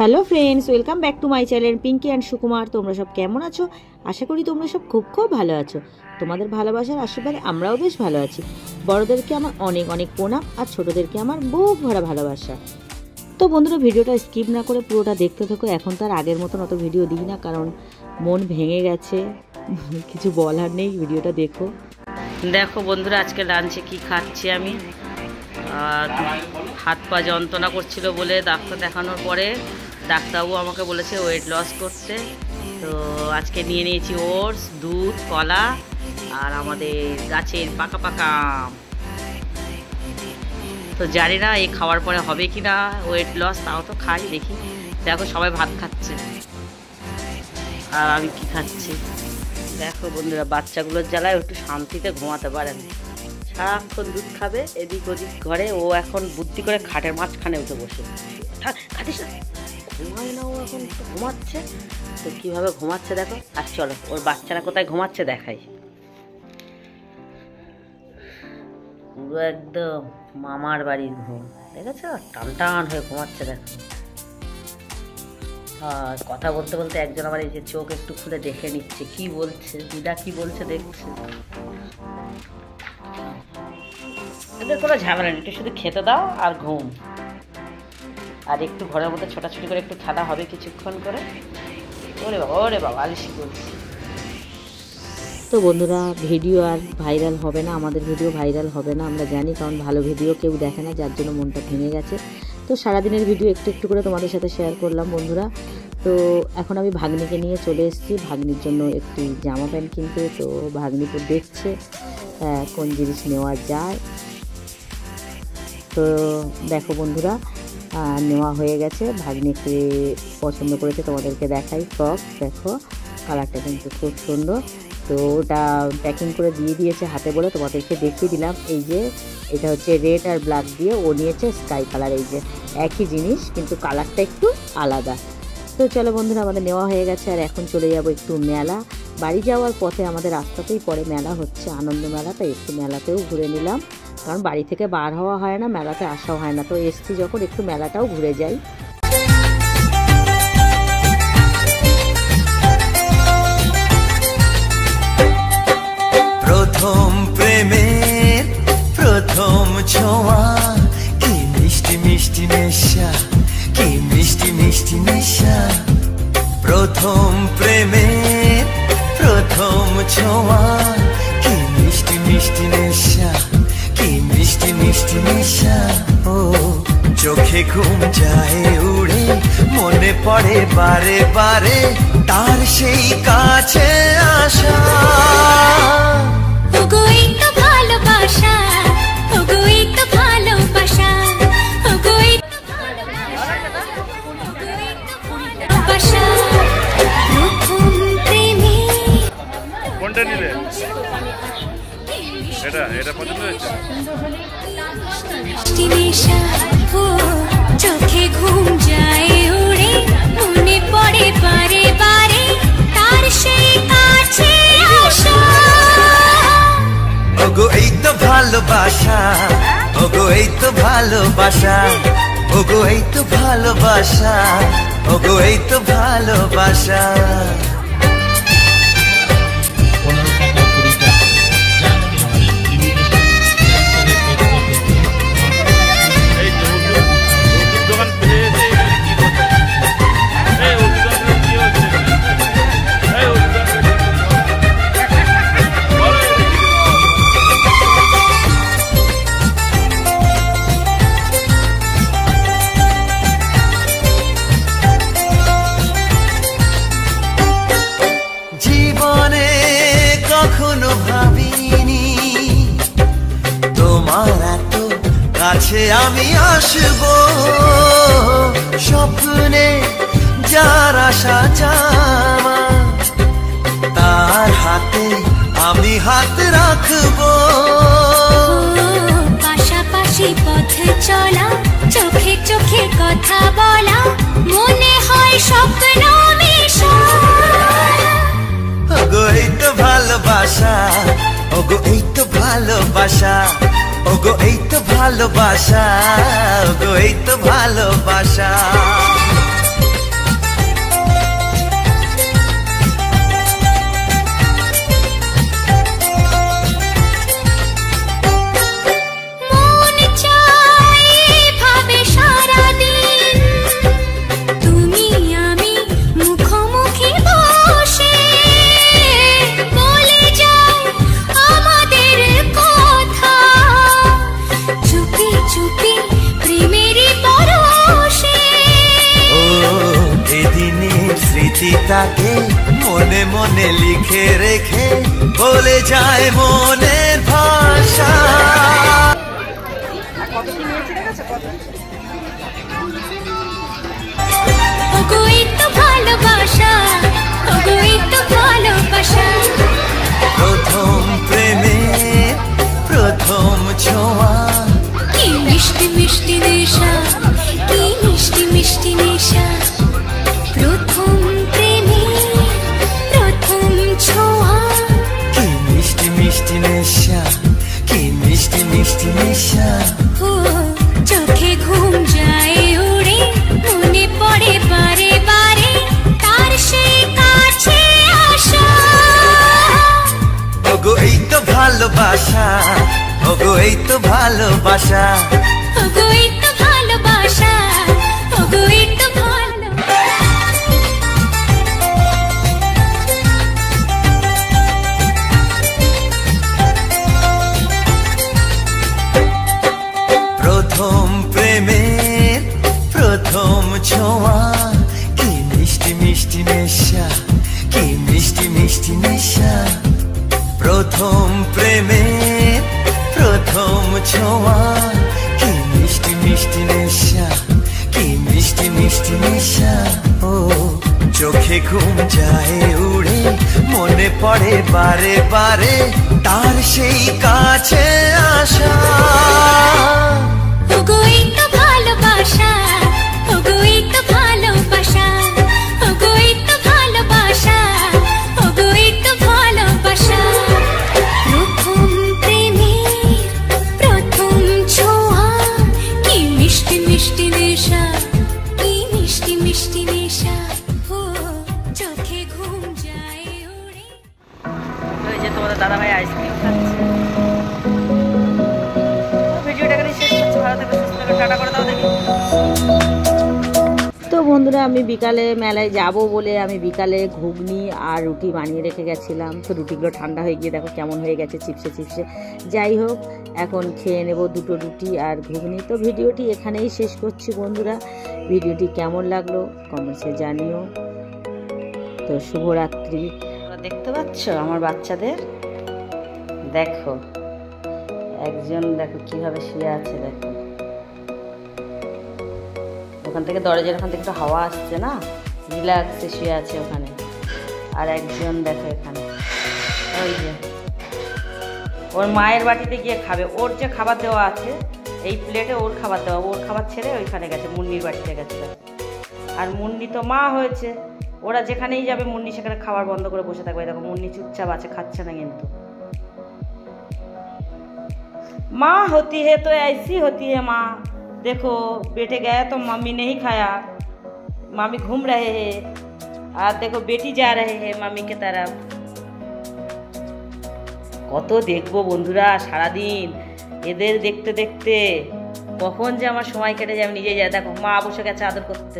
Hello friends, welcome back to my channel Pinky and Sukumar. তোমরা সব কেমন আছো? আশা করি তোমরা সব খুব ভালো আছো। তোমাদের ভালোবাসার আশীর্বাদে আমরাও বেশ ভালো আছি। বড়দেরকে আমার অনেক অনেক প্রণাম, আর ছোটদেরকে আমার বুক ভরা ভালোবাসা। তো বন্ধুরা, ভিডিওটা স্কিপ না করে পুরোটা দেখতে থাকো। এখন তো আর আগের মতন অত ভিডিও দিই না, কারণ মন ভেঙে গেছে, কিছু বলার নেই। ভিডিওটা দেখো। দেখো বন্ধুরা, আজকে লাঞ্চে কি খাচ্ছি আমি। হাত পা যন্ত্রণা করছিল বলে ডাক্তার দেখানোর পরে ডাক্তারবাবু আমাকে বলেছে ওয়েট লস করতে। তো আজকে নিয়ে নিয়েছি ওটস, দুধ, কলা আর আমাদের গাছের পাকা পাকা আম। তো জানি না এই খাওয়ার পরে হবে কি না ওয়েট লস, তাও তো খাই, দেখি। দেখো সবাই ভাত খাচ্ছে আর আমি কি খাচ্ছি। দেখো বন্ধুরা, বাচ্চাগুলোর জ্বালায় একটু শান্তিতে ঘুমাতে পারে না, সারাক্ষণ দুধ খাবে এদিক ওদিক ঘরে। ও এখন বুদ্ধি করে খাটের মাঝখানে উঠে বসে, খাটিস না, ঘুমায় না। ও এখন ঘুমাচ্ছে, তো কীভাবে ঘুমাচ্ছে দেখো। আর চলো ওর বাচ্চারা কোথায় ঘুমাচ্ছে দেখাই। পুরো একদম মামার বাড়ির ঘুম, দেখেছ? টান টান হয়ে ঘুমাচ্ছে দেখো। আর কথা বলতে বলতে একজন আবার এই যে চোখ একটু খুলে দেখে নিচ্ছে কি বলছে, দিদা কি বলছে দেখছে। এদের কোনো ঝামেলা নেই, একটু শুধু খেতে দাও আর ঘুম। আর একটু ঘরের মধ্যে ছোটাছুটি করে একটু খেলা হবে কিছুক্ষণ করে। ওরে বাবা আলিশি করছি। তো বন্ধুরা, ভিডিও আর ভাইরাল হবে না, আমাদের ভিডিও ভাইরাল হবে না আমরা জানি, কারণ ভালো ভিডিও কেউ দেখে না, যার জন্য মনটা ভেঙে গেছে। তো সারাদিনের ভিডিও একটু একটু করে তোমাদের সাথে শেয়ার করলাম বন্ধুরা। তো এখন আমি ভাগ্নিকে নিয়ে চলে এসেছি ভাগ্নির জন্য একটি জামা প্যান্ট কিনতে। তো ভাগ্নি তো দেখছে কোন জিনিস নেওয়া যায়। তো দেখো বন্ধুরা, নেওয়া হয়ে গেছে। ভাগ্নিকে পছন্দ করেছে, তোমাদেরকে দেখাই। ফ্রক দেখো, কালারটা কিন্তু খুব সুন্দর। তো ওটা প্যাকিং করে দিয়ে দিয়েছে হাতে বলে তোমাদেরকে দেখিয়ে দিলাম। এই যে এটা হচ্ছে রেড আর ব্ল্যাক দিয়ে, ও নিয়েছে স্কাই কালার। এই যে একই জিনিস কিন্তু কালারটা একটু আলাদা। তো চলো বন্ধুরা, আমাদের নেওয়া হয়ে গেছে। আর এখন চলে যাব একটু মেলা। বাড়ি যাওয়ার পথে আমাদের রাস্তাতেই পরে মেলা হচ্ছে, আনন্দ মেলা। তাই একটু মেলাতেও ঘুরে নিলাম, কারণ বাড়ি থেকে বার হওয়া হয় না, মেলাতে আসাও হয় না। তো এসছি যখন একটু মেলাটাও ঘুরে যাই। প্রথম প্রেমের প্রথম ছোঁয়া, কি মিষ্টি মিষ্টি নেশা, কি মিষ্টি মিষ্টি নেশা। প্রথম প্রেমের প্রথম ছোঁয়া, কি মিষ্টি মিষ্টি নেশা, কি মিষ্টি মিষ্টি নেশা। ও চোখে ঘুম যায় উড়ে, মনে পড়ে বারে বারে তার সেই কাছে আসা। কোনটা নিলে? এটা পছন্দ হয়েছে? চোখে ঘুম যায় উড়ে, মনে পড়ে বারে বারে তার সেই কাছে আসা। ওগো এই তো ভালোবাসা, ওগো এই তো ভালোবাসা, ওগো এই তো ভালোবাসা, ওগো এই তো ভালোবাসা। কখনো ভাবিনি তোমার এত কাছে আমি আসবো, স্বপ্নে যার আশা জামা, তার হাতে আমি হাত রাখবো। পাশাপাশি পথে চলা, চোখে চোখে কথা বলা, মনে হয় স্বপ্ন মিশা। ওগো এই তো ভালোবাসা, ওগো এই তো ভালোবাসা, ওগো এই তো ভালোবাসা, ওগো এই তো ভালোবাসা। মনে লিখে রেখে বলে যায় মনের ভাষা। ওগো এই তো ভালোবাসা, ওগো এই তো ভালোবাসা। প্রথম প্রেমে প্রথম ছোঁয়া, কি মিষ্টি মিষ্টি নেশা, কি মিষ্টি মিষ্টি নেশা। প্রথম প্রেমে প্রথম ছোঁয়া, কি মিষ্টি মিষ্টি নেশা, কি মিষ্টি মিষ্টি নেশা। ও চোখে ঘুম যায় উড়ে, মনে পড়ে বারে বারে তার সেই কাছে আসা। ওগো এই তো ভালোবাসা, ওগো এই তো ভালোবাসা। ওগো এই তো ভালোবাসা, ওগো এই তো প্রথম প্রেমের প্রথম ছোঁয়া, কি মিষ্টি মিষ্টি নেশা, কি মিষ্টি মিষ্টি নেশা। প্রথম প্রেমের প্রথম ছোঁয়া, কি মিষ্টি মিষ্টি নেশা, কি মিষ্টি মিষ্টি নেশা। ও চোখে ঘুম যায় উড়ে, মনে পড়ে বারে বারে তার সেই কাছে আসা। ওগো এই তো ভালোবাসা, ওগো এই তো ভালোবাসা, ওগো এই তো ভালোবাসা, ওগো এই তো ভালোবাসা। প্রথম প্রেমের প্রথম ছোঁয়া, কি মিষ্টি মিষ্টি নেশা, কি মিষ্টি মিষ্টি নেশা। ও চোখে ঘুম যায় উড়ে। ওই যে তোমাদের দাদাভাই আইসক্রিম খাচ্ছে। ভিডিওটা এখানে শেষ করছি, ভালো থেকো, সুস্থ থেকো, টাটা করে দাও দেখি। তো বন্ধুরা, আমি বিকালে মেলায় যাব বলে আমি বিকালে ঘুগনি আর রুটি বানিয়ে রেখে গেছিলাম। তো রুটিগুলো ঠান্ডা হয়ে গিয়ে দেখো কেমন হয়ে গেছে, চিপসে চিপসে। যাই হোক, এখন খেয়ে নেব দুটো রুটি আর ঘুগনি। তো ভিডিওটি এখানেই শেষ করছি বন্ধুরা। ভিডিওটি কেমন লাগলো কমেন্টসে জানিও। তো শুভরাত্রি। দেখতে পাচ্ছ আমার বাচ্চাদের, দেখো একজন দেখো কিভাবে শুয়ে আছে, দেখো ওখান থেকে দরজার ওখান থেকে একটু হাওয়া আসছে না, রিল্যাক্সে শুয়ে আছে ওখানে। আর একজন দেখো এখানে, ওই যে ওর মায়ের বাটিতে গিয়ে খাবে। ওর যে খাবার দেওয়া আছে এই প্লেটে ওর খাবার দেওয়া, ওর খাবার ছেড়ে ওইখানে গেছে, মুন্নির বাটিতে গেছে। আর মুন্নি তো মা হয়েছে, ওরা যেখানেই যাবে মুন্নি সেখানে খাবার বন্ধ করে বসে থাকবে। দেখো মুন্নি চুপচাপ আছে, খাচ্ছে না কিন্তু। माँ होती है तो ऐसी होती है माँ। देखो बेटे गया तो मम्मी नहीं खाया, मामी घूम रहे हैं, और देखो बेटी जा रहे हैं मम्मी के तरफ। কত দেখবো বন্ধুরা সারাদিন, এদের দেখতে দেখতে কখন যে আমার সময় কেটে যায় আমি নিজেই যাই। দেখো মা বসে গেছে আদর করতে।